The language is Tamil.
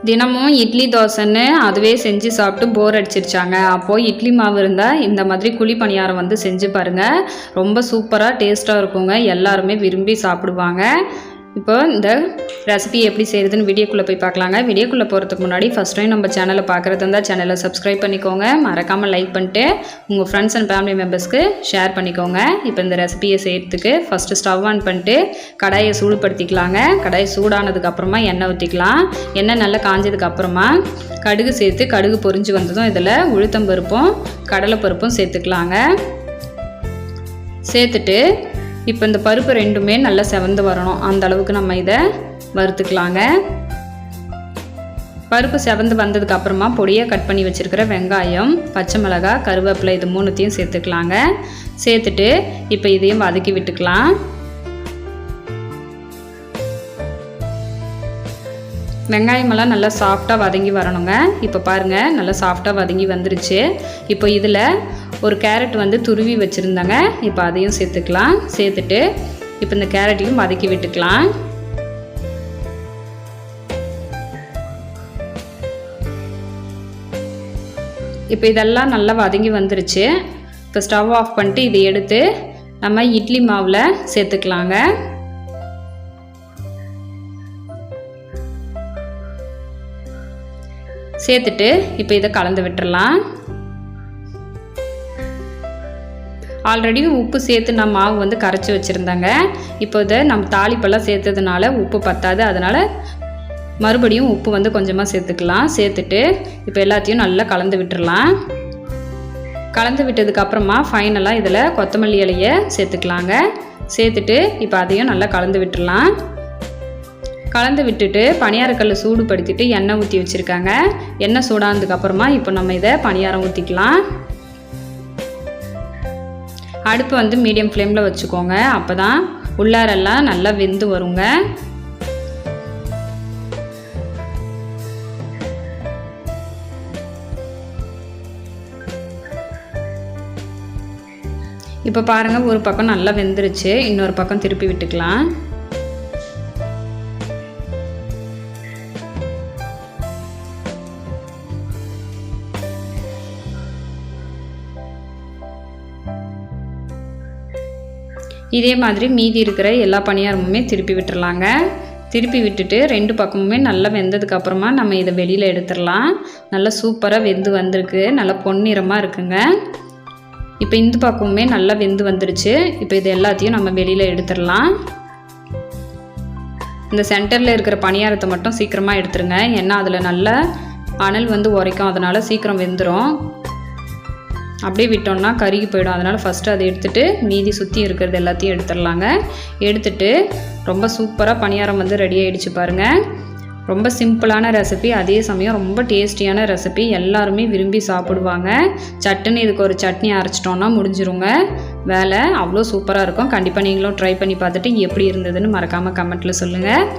தினமும் இட்லி தோசைன்னு அதுவே செஞ்சு சாப்பிட்டு போர் அடிச்சிருச்சாங்க. அப்போது இட்லி மாவு இருந்தால் இந்த மாதிரி குழி பணியாரம் வந்து செஞ்சு பாருங்கள். ரொம்ப சூப்பராக டேஸ்ட்டாக இருக்குங்க. எல்லாருமே விரும்பி சாப்பிடுவாங்க. இப்போ இந்த ரெசிபி எப்படி செய்கிறதுன்னு வீடியோக்குள்ளே போய் பார்க்கலாங்க. வீடியோக்குள்ளே போகிறதுக்கு முன்னாடி ஃபஸ்ட் டைம் நம்ம சேனலை பார்க்குறது இருந்தால் சேனலை சப்ஸ்கிரைப் பண்ணிக்கோங்க. மறக்காமல் லைக் பண்ணிட்டு உங்கள் ஃப்ரெண்ட்ஸ் அண்ட் ஃபேமிலி மெம்பர்ஸ்க்கு ஷேர் பண்ணிக்கோங்க. இப்போ இந்த ரெசிபியை செய்கிறதுக்கு ஃபஸ்ட்டு ஸ்டவ் ஆன் பண்ணிட்டு கடாயை சூடுபடுத்திக்கலாங்க. கடாயை சூடானதுக்கப்புறமா எண்ணெய் ஊற்றிக்கலாம். எண்ணெய் நல்லா காஞ்சதுக்கப்புறமா கடுகு சேர்த்து கடுகு பொரிஞ்சு வந்ததும் இதில் உளுத்தம்பருப்பும் கடலைப்பருப்பும் சேர்த்துக்கலாங்க. சேர்த்துட்டு இப்போ இந்த பருப்பு ரெண்டுமே நல்லா செவந்து வரணும். அந்த அளவுக்கு நம்ம இதை வறுத்துக்கலாங்க. பருப்பு செவந்து வந்ததுக்கு அப்புறமா பொடியாக கட் பண்ணி வச்சுருக்கிற வெங்காயம், பச்சை மிளகாய், கருவேப்பிலை இது மூணுத்தையும் சேர்த்துக்கலாங்க. சேர்த்துட்டு இப்போ இதையும் வதக்கி விட்டுக்கலாம். வெங்காயமெல்லாம் நல்லா சாஃப்டாக வதங்கி வரணுங்க. இப்போ பாருங்கள் நல்லா சாஃப்டாக வதங்கி வந்துருச்சு. இப்போ இதில் ஒரு கேரட் வந்து துருவி வச்சுருந்தாங்க. இப்போ அதையும் சேர்த்துக்கலாம். சேர்த்துட்டு இப்போ இந்த கேரட்டையும் வதக்கி விட்டுக்கலாம். இப்போ இதெல்லாம் நல்லா வதங்கி வந்துருச்சு. இப்போ ஸ்டவ் ஆஃப் பண்ணிட்டு இதை எடுத்து நம்ம இட்லி மாவில் சேர்த்துக்கலாங்க. சேர்த்துட்டு இப்போ இதை கலந்து விட்டுறலாம். ஆல்ரெடி உப்பு சேர்த்து நான் மாவு வந்து கரைச்சி வச்சுருந்தாங்க. இப்போ இதை நம்ம தாளிப்பெல்லாம் சேர்த்ததுனால உப்பு பத்தாது. அதனால் மறுபடியும் உப்பு வந்து கொஞ்சமாக சேர்த்துக்கலாம். சேர்த்துட்டு இப்போ எல்லாத்தையும் நல்லா கலந்து விட்டுறலாம். கலந்து விட்டதுக்கப்புறமா ஃபைனலாக இதில் கொத்தமல்லி இலையை சேர்த்துக்கலாங்க. சேர்த்துட்டு இப்போ அதையும் நல்லா கலந்து விட்டுறலாம். கலந்து விட்டுட்டு பணியாரக்கல்லை சூடுபடுத்திட்டு எண்ணெய் ஊற்றி வச்சுருக்காங்க. எண்ணெய் சூடானதுக்கப்புறமா இப்போ நம்ம இதை பணியாரம் ஊற்றிக்கலாம். அடுப்பு வந்து மீடியம் ஃப்ளேமில் வச்சுக்கோங்க. அப்போ தான் உள்ளாரெல்லாம் நல்லா வெந்து வருங்க. இப்போ பாருங்கள் ஒரு பக்கம் நல்லா வெந்துருச்சு. இன்னொரு பக்கம் திருப்பி விட்டுக்கலாம். இதே மாதிரி மீதி இருக்கிற எல்லா பணியாரமுமே திருப்பி விட்டுறலாங்க. திருப்பி விட்டுட்டு ரெண்டு பக்கமுமே நல்லா வெந்ததுக்கப்புறமா நம்ம இதை வெளியில் எடுத்துடலாம். நல்லா சூப்பராக வெந்து வந்திருக்கு. நல்லா பொன்னிறமாக இருக்குங்க. இப்போ இந்த பக்கமுமே நல்லா வெந்து வந்துருச்சு. இப்போ இது எல்லாத்தையும் நம்ம வெளியில் எடுத்துடலாம். இந்த சென்டரில் இருக்கிற பணியாரத்தை மட்டும் சீக்கிரமாக எடுத்துருங்க. ஏன்னா அதில் நல்லா அனல் வந்து உரைக்கும். அதனால் சீக்கிரம் வெந்துடும். அப்படியே விட்டோம்னா கருகி போயிடும். அதனால் ஃபஸ்ட்டு அதை எடுத்துகிட்டு மீதி சுற்றி இருக்கிறது எல்லாத்தையும் எடுத்துடலாங்க. எடுத்துகிட்டு ரொம்ப சூப்பராக பணியாரம் வந்து ரெடி ஆகிடுச்சு பாருங்கள். ரொம்ப சிம்பிளான ரெசிபி, அதே சமயம் ரொம்ப டேஸ்டியான ரெசிபி. எல்லாருமே விரும்பி சாப்பிடுவாங்க. சட்டுன்னு இதுக்கு ஒரு சட்னி அரைச்சிட்டோன்னா முடிஞ்சிருங்க வேலை. அவ்வளோ சூப்பராக இருக்கும். கண்டிப்பாக நீங்களும் ட்ரை பண்ணி பார்த்துட்டு எப்படி இருந்ததுன்னு மறக்காமல் கமெண்ட்டில் சொல்லுங்கள்.